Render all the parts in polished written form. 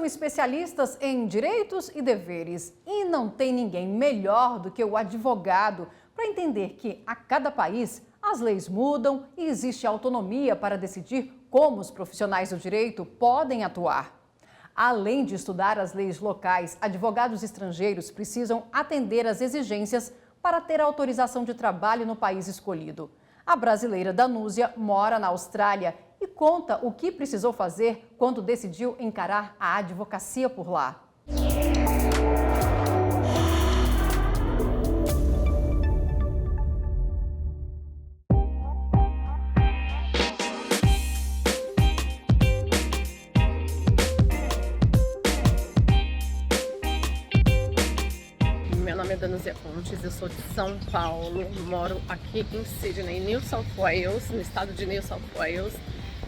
especialistas em direitos e deveres e não tem ninguém melhor do que o advogado para entender que a cada país as leis mudam e existe autonomia para decidir como os profissionais do direito podem atuar. Além de estudar as leis locais, advogados estrangeiros precisam atender às exigências para ter autorização de trabalho no país escolhido. A brasileira Danúzia mora na Austrália e conta o que precisou fazer quando decidiu encarar a advocacia por lá. Meu nome é Danúzia Pontes, eu sou de São Paulo, moro aqui em Sydney, New South Wales, no estado de New South Wales,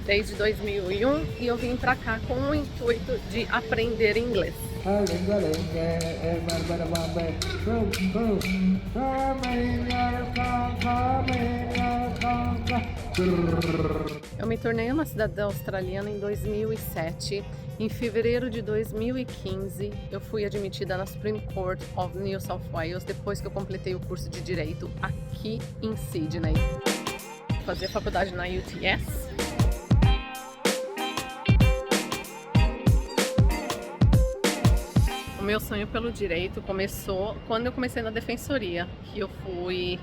desde 2001 e eu vim pra cá com o intuito de aprender inglês. Eu me tornei uma cidadã australiana em 2007. Em fevereiro de 2015, eu fui admitida na Supreme Court of New South Wales depois que eu completei o curso de Direito aqui em Sydney. Fazia faculdade na UTS. O meu sonho pelo direito começou quando eu comecei na defensoria, que eu fui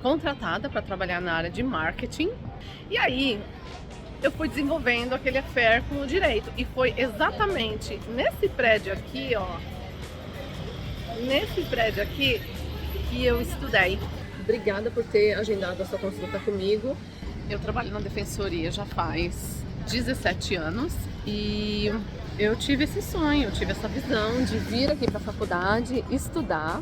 contratada para trabalhar na área de marketing. E aí eu fui desenvolvendo aquele affair com o direito. E foi exatamente nesse prédio aqui, ó, nesse prédio aqui que eu estudei. Obrigada por ter agendado a sua consulta comigo. Eu trabalho na defensoria já faz 17 anos e eu tive esse sonho, eu tive essa visão de vir aqui para a faculdade estudar.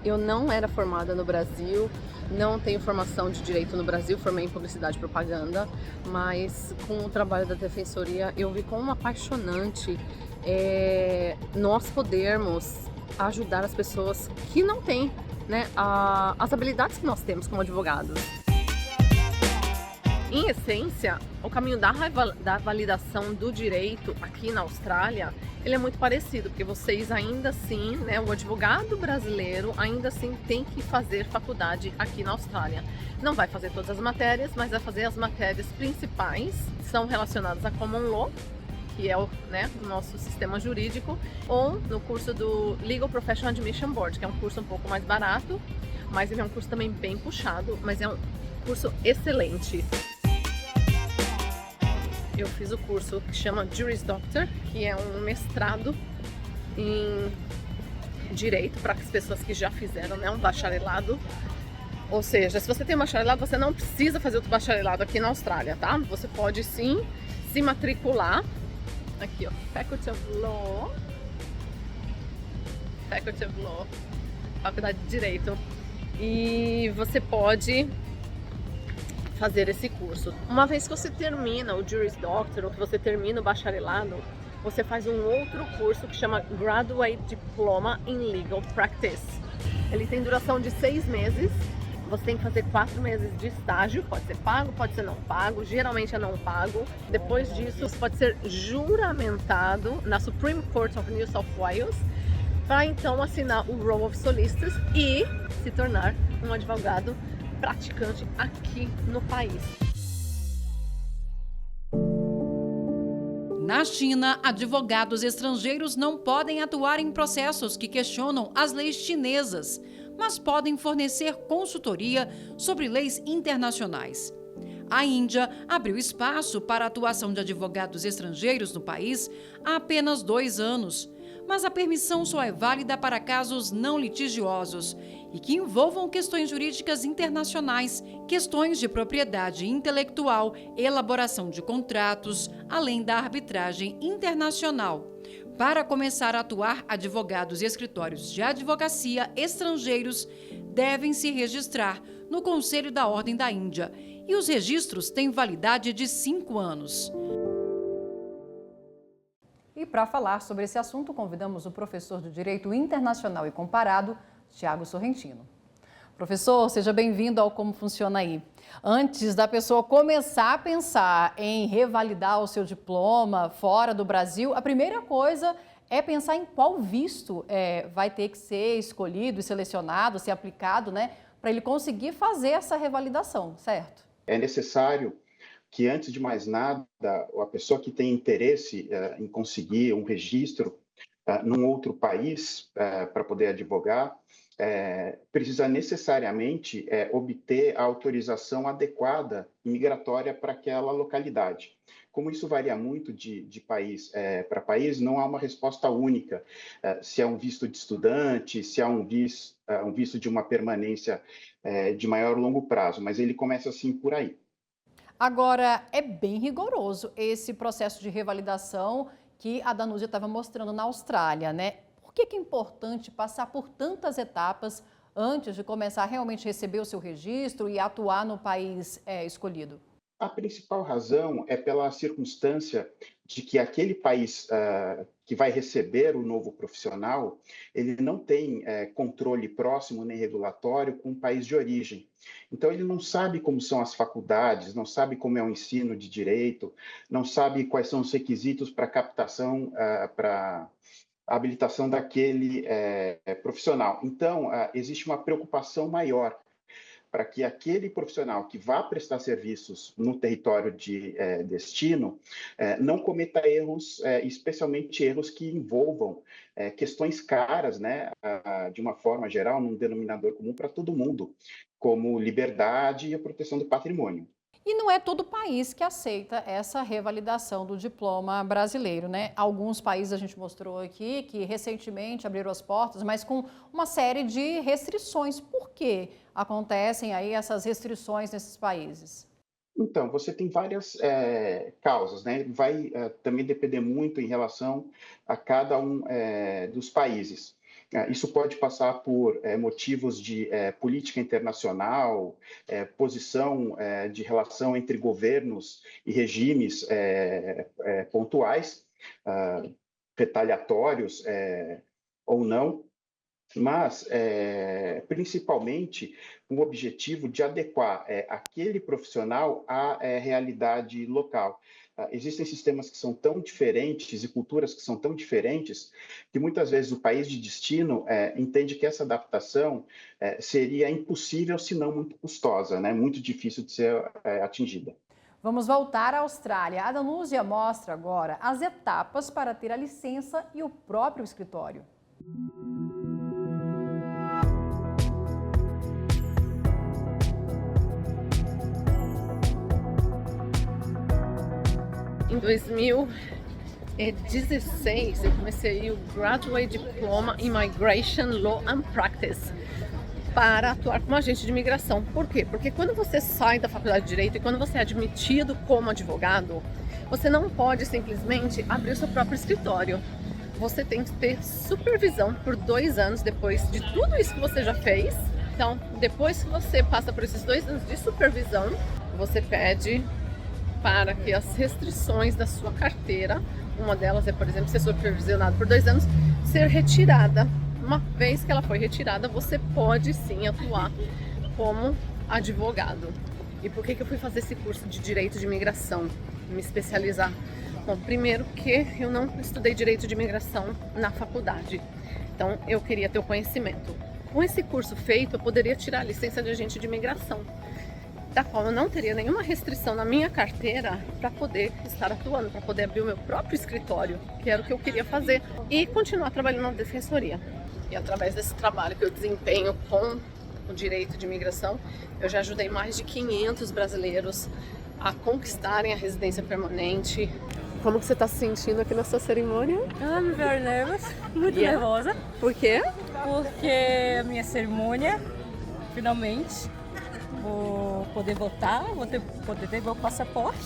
Eu não era formada no Brasil, não tenho formação de direito no Brasil, formei em publicidade e propaganda, mas com o trabalho da defensoria eu vi como apaixonante nós podermos ajudar as pessoas que não têm, né, as habilidades que nós temos como advogados. Em essência, o caminho da validação do direito aqui na Austrália, ele é muito parecido, porque vocês ainda assim, né, o advogado brasileiro ainda assim tem que fazer faculdade aqui na Austrália. Não vai fazer todas as matérias, mas vai fazer as matérias principais, que são relacionadas a Common Law, que é o nosso sistema jurídico, ou no curso do Legal Professional Admission Board, que é um curso um pouco mais barato, mas ele é um curso também bem puxado, mas é um curso excelente. Eu fiz o curso que chama Juris Doctor, que é um mestrado em direito para as pessoas que já fizeram, né, um bacharelado. Ou seja, se você tem um bacharelado, você não precisa fazer outro bacharelado aqui na Austrália, tá? Você pode sim se matricular. Aqui, ó, Faculty of Law, Faculdade de Direito. E você pode fazer esse curso. Uma vez que você termina o Juris Doctor ou que você termina o bacharelado, você faz um outro curso que chama Graduate Diploma in Legal Practice. Ele tem duração de 6 meses. Você tem que fazer 4 meses de estágio, pode ser pago, pode ser não pago, geralmente é não pago. Depois disso, você pode ser juramentado na Supreme Court of New South Wales para então assinar o Roll of Solicitors e se tornar um advogado praticante aqui no país. Na China, advogados estrangeiros não podem atuar em processos que questionam as leis chinesas, mas podem fornecer consultoria sobre leis internacionais. A Índia abriu espaço para a atuação de advogados estrangeiros no país há apenas 2 anos, mas a permissão só é válida para casos não litigiosos e que envolvam questões jurídicas internacionais, questões de propriedade intelectual, elaboração de contratos, além da arbitragem internacional. Para começar a atuar, advogados e escritórios de advocacia estrangeiros devem se registrar no Conselho da Ordem da Índia e os registros têm validade de 5 anos. E para falar sobre esse assunto, convidamos o professor de Direito Internacional e Comparado, Tiago Sorrentino. Professor, seja bem-vindo ao Como Funciona Aí. Antes da pessoa começar a pensar em revalidar o seu diploma fora do Brasil, a primeira coisa é pensar em qual visto vai ter que ser escolhido e selecionado, ser aplicado, né, para ele conseguir fazer essa revalidação, certo? É necessário que, antes de mais nada, a pessoa que tem interesse em conseguir um registro num outro país para poder advogar, precisa necessariamente obter a autorização adequada migratória para aquela localidade. Como isso varia muito de país para país, não há uma resposta única. Se é um visto de estudante, se é um visto de uma permanência de maior ou longo prazo, mas ele começa assim por aí. Agora, é bem rigoroso esse processo de revalidação que a Danúzia estava mostrando na Austrália, né? Por que é importante passar por tantas etapas antes de começar a realmente receber o seu registro e atuar no país escolhido? A principal razão é pela circunstância de que aquele país que vai receber o novo profissional, ele não tem controle próximo nem regulatório com o país de origem. Então, ele não sabe como são as faculdades, não sabe como é o ensino de direito, não sabe quais são os requisitos para captação, para a habilitação daquele profissional. Então, existe uma preocupação maior para que aquele profissional que vá prestar serviços no território de destino não cometa erros, especialmente erros que envolvam questões caras, né, de uma forma geral, num denominador comum para todo mundo, como liberdade e a proteção do patrimônio. E não é todo país que aceita essa revalidação do diploma brasileiro, né? Alguns países a gente mostrou aqui que recentemente abriram as portas, mas com uma série de restrições. Por que acontecem aí essas restrições nesses países? Então, você tem várias causas, né? Vai também depender muito em relação a cada um dos países. Isso pode passar por motivos de política internacional, posição de relação entre governos e regimes pontuais, retaliatórios ou não, mas principalmente com o objetivo de adequar aquele profissional à realidade local. Existem sistemas que são tão diferentes e culturas que são tão diferentes que muitas vezes o país de destino entende que essa adaptação seria impossível, se não muito custosa, né? Muito difícil de ser atingida. Vamos voltar à Austrália. A Danúzia mostra agora as etapas para ter a licença e o próprio escritório. Em 2016, eu comecei o Graduate Diploma in Migration Law and Practice para atuar como agente de imigração. Por quê? Porque quando você sai da faculdade de Direito e quando você é admitido como advogado, você não pode simplesmente abrir o seu próprio escritório. Você tem que ter supervisão por 2 anos depois de tudo isso que você já fez. Então, depois que você passa por esses 2 anos de supervisão, você pede para que as restrições da sua carteira, uma delas é, por exemplo, ser supervisionado por 2 anos, ser retirada. Uma vez que ela foi retirada, você pode sim atuar como advogado. E por que eu fui fazer esse curso de Direito de Imigração, me especializar? Bom, primeiro que eu não estudei Direito de Imigração na faculdade, então eu queria ter o conhecimento. Com esse curso feito, eu poderia tirar a licença de agente de imigração, da qual eu não teria nenhuma restrição na minha carteira para poder estar atuando, para poder abrir o meu próprio escritório, que era o que eu queria fazer, e continuar trabalhando na defensoria. E através desse trabalho que eu desempenho com o direito de imigração, eu já ajudei mais de 500 brasileiros a conquistarem a residência permanente. Como que você está se sentindo aqui nessa cerimônia? I'm very nervous, muito nervosa. Por quê? Porque a minha cerimônia, finalmente, vou poder votar, poder ter meu passaporte.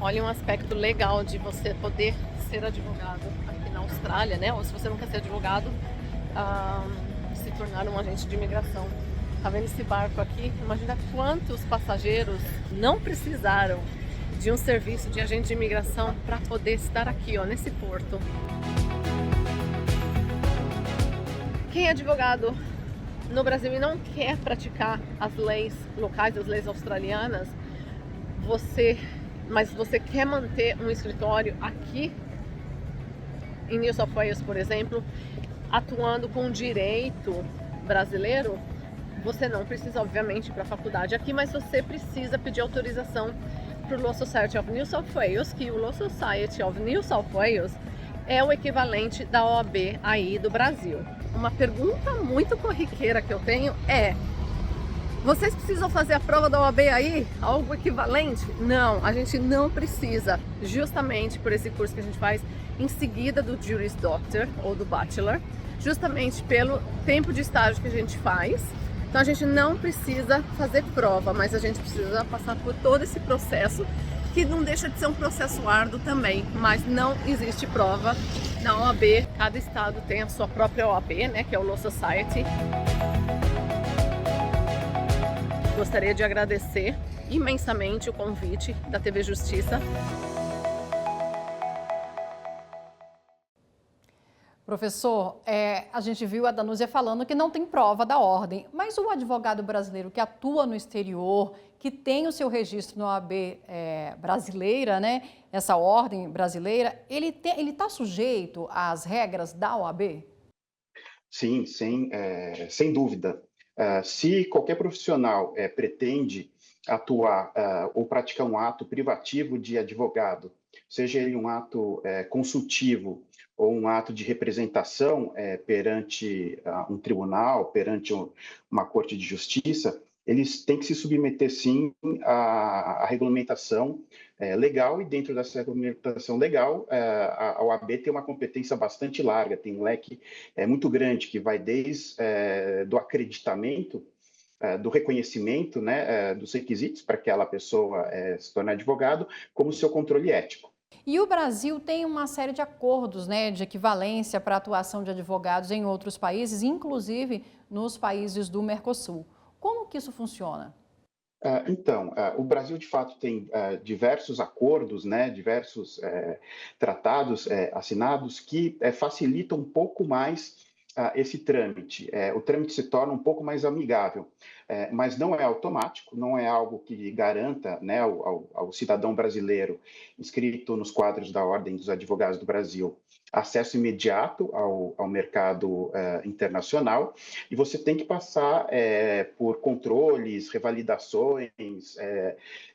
Olha um aspecto legal de você poder ser advogado aqui na Austrália, né? Ou se você não quer ser advogado, se tornar um agente de imigração. Tá vendo esse barco aqui? Imagina quantos passageiros não precisaram de um serviço de agente de imigração para poder estar aqui, ó, nesse porto. Quem é advogado no Brasil e não quer praticar as leis locais, as leis australianas, mas você quer manter um escritório aqui em New South Wales, por exemplo, atuando com direito brasileiro, você não precisa, obviamente, ir para a faculdade aqui, mas você precisa pedir autorização para o Law Society of New South Wales, que o Law Society of New South Wales é o equivalente da OAB aí do Brasil. Uma pergunta muito corriqueira que eu tenho é: vocês precisam fazer a prova da OAB aí? Algo equivalente? Não, a gente não precisa, justamente por esse curso que a gente faz em seguida do Juris Doctor ou do Bachelor, justamente pelo tempo de estágio que a gente faz. Então a gente não precisa fazer prova, mas a gente precisa passar por todo esse processo, que não deixa de ser um processo árduo também, mas não existe prova na OAB. Cada estado tem a sua própria OAB, né, que é o Law Society. Gostaria de agradecer imensamente o convite da TV Justiça. Professor, a gente viu a Danúzia falando que não tem prova da ordem, mas o advogado brasileiro que atua no exterior, que tem o seu registro na OAB brasileira, né, essa ordem brasileira, ele está sujeito às regras da OAB? Sim, sem dúvida. Se qualquer profissional pretende atuar ou praticar um ato privativo de advogado, seja ele um ato consultivo ou um ato de representação perante um tribunal, perante uma corte de justiça, eles têm que se submeter, sim, à regulamentação legal, e dentro dessa regulamentação legal, a OAB tem uma competência bastante larga, tem um leque muito grande, que vai desde do acreditamento, do reconhecimento, né, dos requisitos para aquela pessoa se tornar advogado, como o seu controle ético. E o Brasil tem uma série de acordos, né, de equivalência para a atuação de advogados em outros países, inclusive nos países do Mercosul. Como que isso funciona? Então, o Brasil, de fato, tem diversos acordos, né, diversos tratados assinados que facilitam um pouco mais esse trâmite. O trâmite se torna um pouco mais amigável, mas não é automático, não é algo que garanta, né, ao cidadão brasileiro inscrito nos quadros da Ordem dos Advogados do Brasil acesso imediato ao mercado internacional, e você tem que passar por controles, revalidações,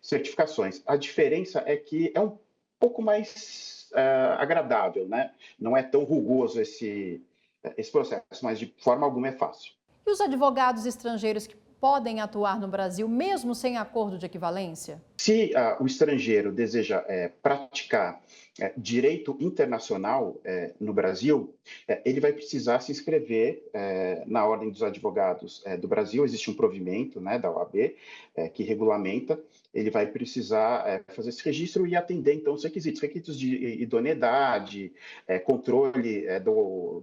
certificações. A diferença é que é um pouco mais agradável, né? Não é tão rugoso esse processo, mas de forma alguma é fácil. E os advogados estrangeiros que podem atuar no Brasil, mesmo sem acordo de equivalência? Se o estrangeiro deseja praticar direito internacional no Brasil, ele vai precisar se inscrever na Ordem dos Advogados do Brasil. Existe um provimento, né, da OAB que regulamenta. Ele vai precisar fazer esse registro e atender, então, os requisitos de idoneidade, controle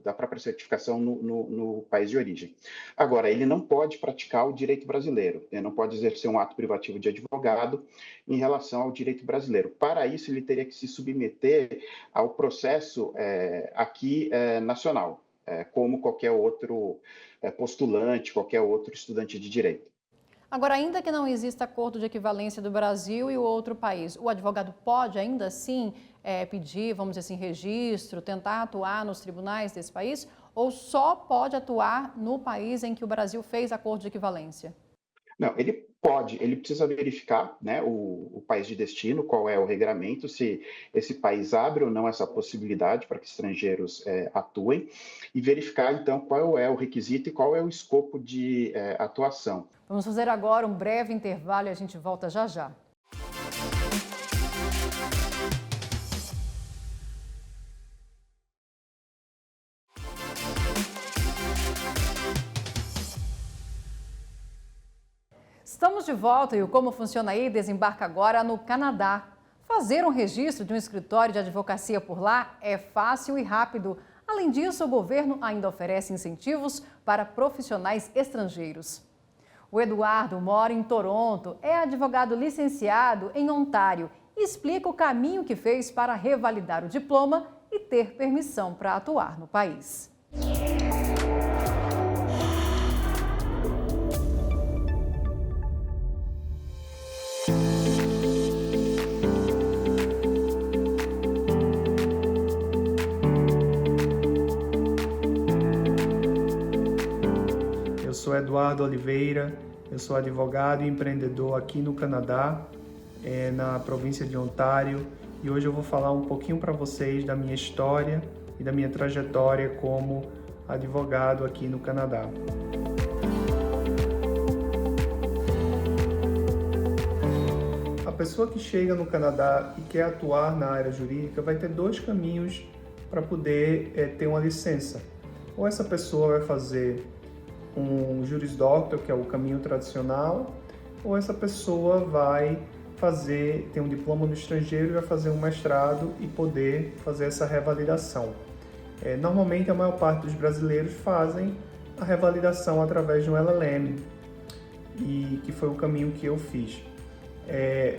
da própria certificação no país de origem. Agora, ele não pode praticar o direito brasileiro, ele não pode exercer um ato privativo de advogado em relação ao direito brasileiro. Para isso, ele teria que se submeter ao processo aqui nacional, como qualquer outro postulante, qualquer outro estudante de direito. Agora, ainda que não exista acordo de equivalência do Brasil e o outro país, o advogado pode ainda assim pedir, vamos dizer assim, registro, tentar atuar nos tribunais desse país, ou só pode atuar no país em que o Brasil fez acordo de equivalência? Não, ele pode, ele precisa verificar, né, o país de destino, qual é o regramento, se esse país abre ou não essa possibilidade para que estrangeiros atuem, e verificar, então, qual é o requisito e qual é o escopo de atuação. Vamos fazer agora um breve intervalo e a gente volta já já. Estamos de volta e o Como Funciona Aí desembarca agora no Canadá. Fazer um registro de um escritório de advocacia por lá é fácil e rápido. Além disso, o governo ainda oferece incentivos para profissionais estrangeiros. O Eduardo mora em Toronto, é advogado licenciado em Ontário e explica o caminho que fez para revalidar o diploma e ter permissão para atuar no país. sou Eduardo Oliveira, eu sou advogado e empreendedor aqui no Canadá, na província de Ontário, e hoje eu vou falar um pouquinho para vocês da minha história e da minha trajetória como advogado aqui no Canadá. A pessoa que chega no Canadá e quer atuar na área jurídica vai ter dois caminhos para poder ter uma licença. Ou essa pessoa vai fazer um Juris Doctor, que é o caminho tradicional, ou essa pessoa vai ter um diploma no estrangeiro e vai fazer um mestrado e poder fazer essa revalidação. Normalmente a maior parte dos brasileiros fazem a revalidação através de um LLM, e que foi o caminho que eu fiz.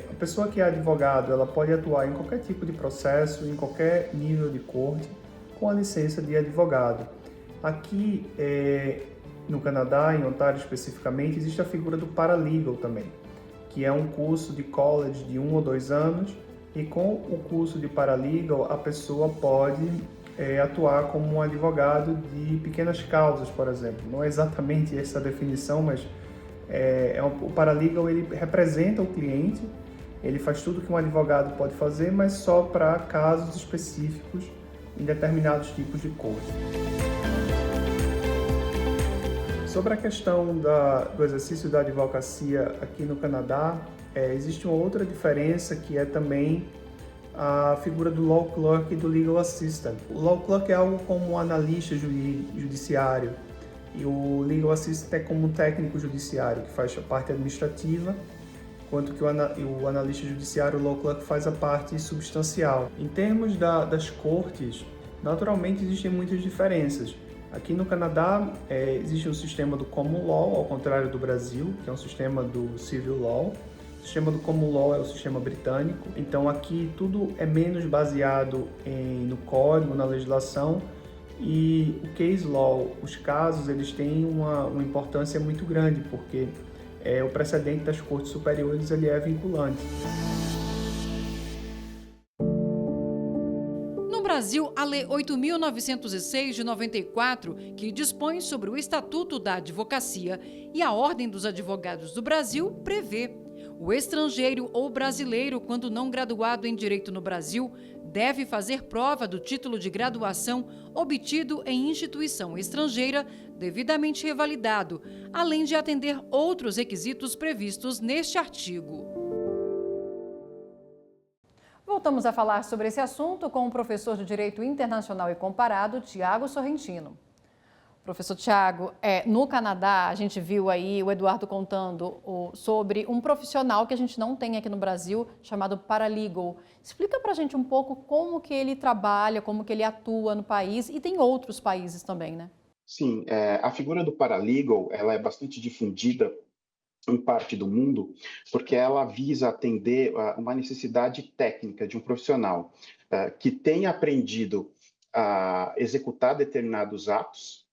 A pessoa que é advogado, ela pode atuar em qualquer tipo de processo, em qualquer nível de corte, com a licença de advogado. Aqui no Canadá, em Ontário especificamente, existe a figura do paralegal também, que é um curso de college de 1 ou 2 anos, e com o curso de paralegal a pessoa pode atuar como um advogado de pequenas causas, por exemplo. Não é exatamente essa a definição, mas o paralegal ele representa o cliente, ele faz tudo que um advogado pode fazer, mas só para casos específicos em determinados tipos de corte. Sobre a questão do exercício da advocacia aqui no Canadá, existe uma outra diferença que é também a figura do Law Clerk e do Legal Assistant. O Law Clerk é algo como um analista judiciário e o Legal Assistant é como um técnico judiciário que faz a parte administrativa, enquanto que o analista judiciário, o Law Clerk, faz a parte substancial. Em termos das cortes, naturalmente existem muitas diferenças. Aqui no Canadá existe um sistema do Common Law, ao contrário do Brasil, que é um sistema do Civil Law. O sistema do Common Law é o sistema britânico, então aqui tudo é menos baseado no código, na legislação, e o Case Law, os casos, eles têm uma importância muito grande, porque o precedente das cortes superiores ele é vinculante. No Brasil, a Lei 8.906 de 94, que dispõe sobre o Estatuto da Advocacia e a Ordem dos Advogados do Brasil, prevê: o estrangeiro ou brasileiro, quando não graduado em Direito no Brasil, deve fazer prova do título de graduação obtido em instituição estrangeira, devidamente revalidado, além de atender outros requisitos previstos neste artigo. Voltamos a falar sobre esse assunto com o professor de Direito Internacional e Comparado, Tiago Sorrentino. Professor Tiago, no Canadá, a gente viu aí o Eduardo contando sobre um profissional que a gente não tem aqui no Brasil, chamado paralegal. Explica pra gente um pouco como que ele trabalha, como que ele atua no país, e tem outros países também, né? Sim, a figura do paralegal, ela é bastante difundida em parte do mundo, porque ela visa atender uma necessidade técnica de um profissional que tenha aprendido a executar determinados atos,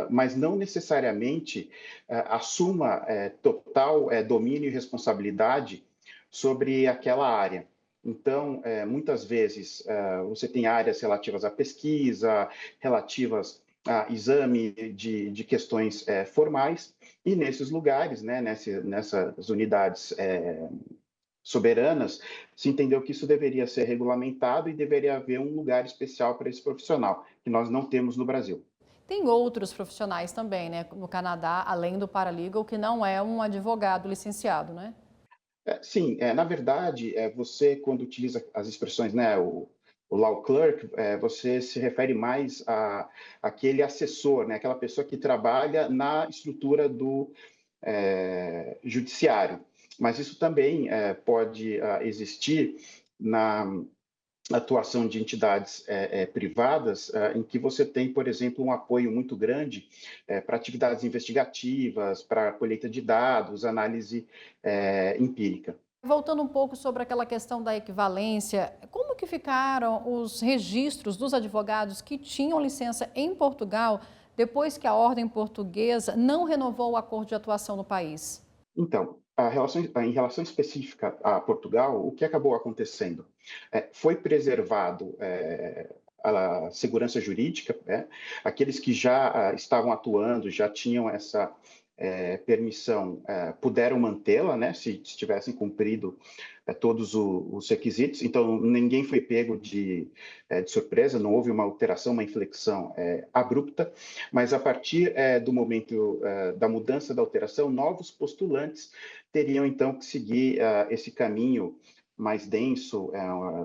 mas não necessariamente assuma total domínio e responsabilidade sobre aquela área. Então, muitas vezes, você tem áreas relativas à pesquisa, relativas a exame de questões formais, e nesses lugares, né, nessas unidades soberanas, se entendeu que isso deveria ser regulamentado e deveria haver um lugar especial para esse profissional, que nós não temos no Brasil. Tem outros profissionais também, né, no Canadá, além do paralegal, que não é um advogado licenciado, né? Sim, na verdade, você, quando utiliza as expressões, né, o law clerk, você se refere mais àquele assessor, né, aquela pessoa que trabalha na estrutura do judiciário. Mas isso também pode existir na atuação de entidades privadas, em que você tem, por exemplo, um apoio muito grande para atividades investigativas, para colheita de dados, análise empírica. Voltando um pouco sobre aquela questão da equivalência, como que ficaram os registros dos advogados que tinham licença em Portugal depois que a ordem portuguesa não renovou o acordo de atuação no país? Então, em relação específica a Portugal, o que acabou acontecendo? Foi preservado a segurança jurídica, né? Aqueles que já estavam atuando, já tinham essa permissão puderam mantê-la, né, se tivessem cumprido todos os requisitos. Então, ninguém foi pego de surpresa, não houve uma alteração, uma inflexão abrupta, mas a partir do momento da mudança da alteração, novos postulantes teriam, então, que seguir esse caminho mais denso,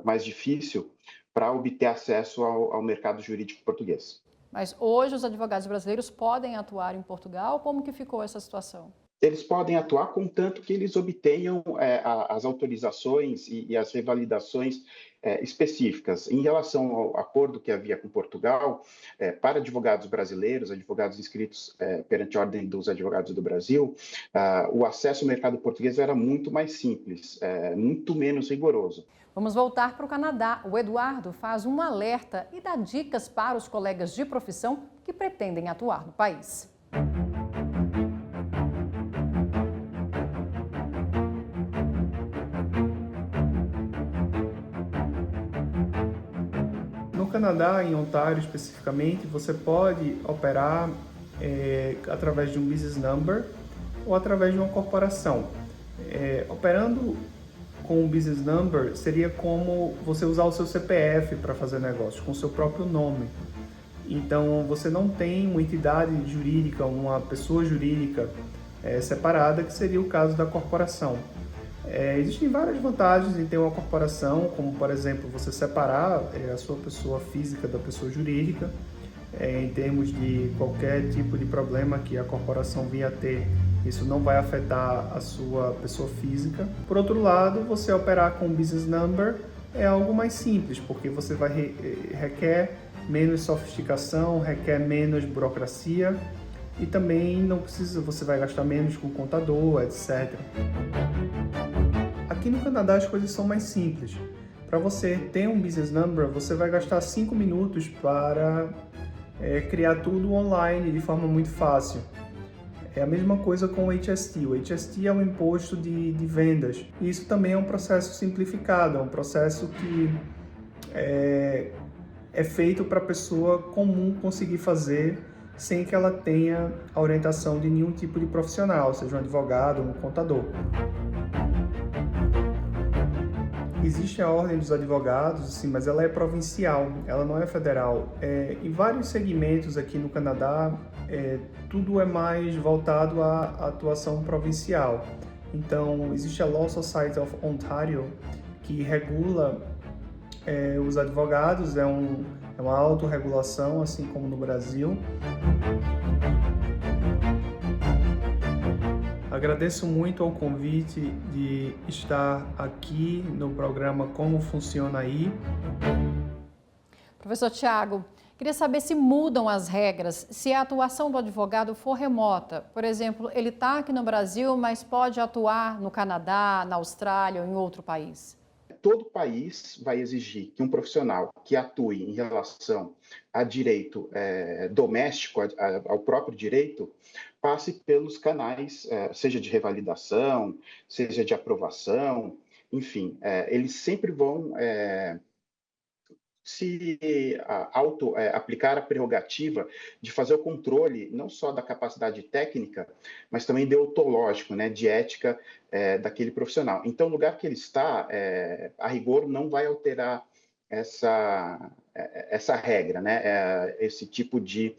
mais difícil, para obter acesso ao mercado jurídico português. Mas hoje os advogados brasileiros podem atuar em Portugal? Como que ficou essa situação? Eles podem atuar contanto que eles obtenham as autorizações e as revalidações específicas. Em relação ao acordo que havia com Portugal, para advogados brasileiros, advogados inscritos perante a Ordem dos Advogados do Brasil, o acesso ao mercado português era muito mais simples, muito menos rigoroso. Vamos voltar para o Canadá. O Eduardo faz um alerta e dá dicas para os colegas de profissão que pretendem atuar no país. No Canadá, em Ontário especificamente, você pode operar através de um business number ou através de uma corporação. Operando com um business number seria como você usar o seu CPF para fazer negócio, com o seu próprio nome. Então, você não tem uma entidade jurídica, uma pessoa jurídica separada, que seria o caso da corporação. Existem várias vantagens em ter uma corporação, como, por exemplo, você separar a sua pessoa física da pessoa jurídica, em termos de qualquer tipo de problema que a corporação venha a ter. Isso não vai afetar a sua pessoa física. Por outro lado, você operar com business number é algo mais simples, porque você requer menos sofisticação, requer menos burocracia e também não precisa, você vai gastar menos com contador, etc. Aqui no Canadá as coisas são mais simples. Para você ter um business number, você vai gastar 5 minutos para criar tudo online de forma muito fácil. É a mesma coisa com o HST. O HST é um imposto de vendas. E isso também é um processo simplificado, é um processo que é feito para a pessoa comum conseguir fazer sem que ela tenha a orientação de nenhum tipo de profissional, seja um advogado ou um contador. Existe a Ordem dos Advogados, sim, mas ela é provincial, ela não é federal. Em vários segmentos aqui no Canadá, tudo é mais voltado à atuação provincial. Então, existe a Law Society of Ontario, que regula os advogados, é uma autorregulação, assim como no Brasil. Agradeço muito ao convite de estar aqui no programa Como Funciona Aí. Professor Tiago, queria saber se mudam as regras, se a atuação do advogado for remota. Por exemplo, ele está aqui no Brasil, mas pode atuar no Canadá, na Austrália ou em outro país. Todo país vai exigir que um profissional que atue em relação a direito doméstico, ao próprio direito, passe pelos canais, seja de revalidação, seja de aprovação, enfim, eles sempre vão aplicar a prerrogativa de fazer o controle não só da capacidade técnica, mas também deontológico, né, de ética daquele profissional. Então, o lugar que ele está, a rigor, não vai alterar essa regra, né, esse tipo de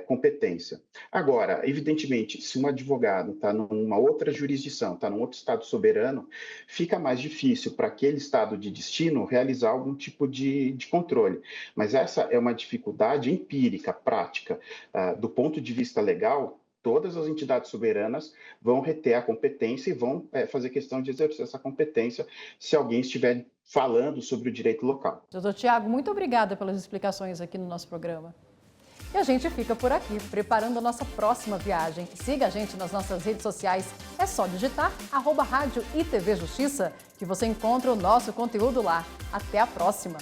competência. Agora, evidentemente, se um advogado está numa outra jurisdição, está num outro estado soberano, fica mais difícil para aquele estado de destino realizar algum tipo de controle. Mas essa é uma dificuldade empírica, prática. Do ponto de vista legal, todas as entidades soberanas vão reter a competência e vão fazer questão de exercer essa competência se alguém estiver falando sobre o direito local. Doutor Tiago, muito obrigada pelas explicações aqui no nosso programa. E a gente fica por aqui, preparando a nossa próxima viagem. Siga a gente nas nossas redes sociais. É só digitar @Rádio e TV Justiça que você encontra o nosso conteúdo lá. Até a próxima!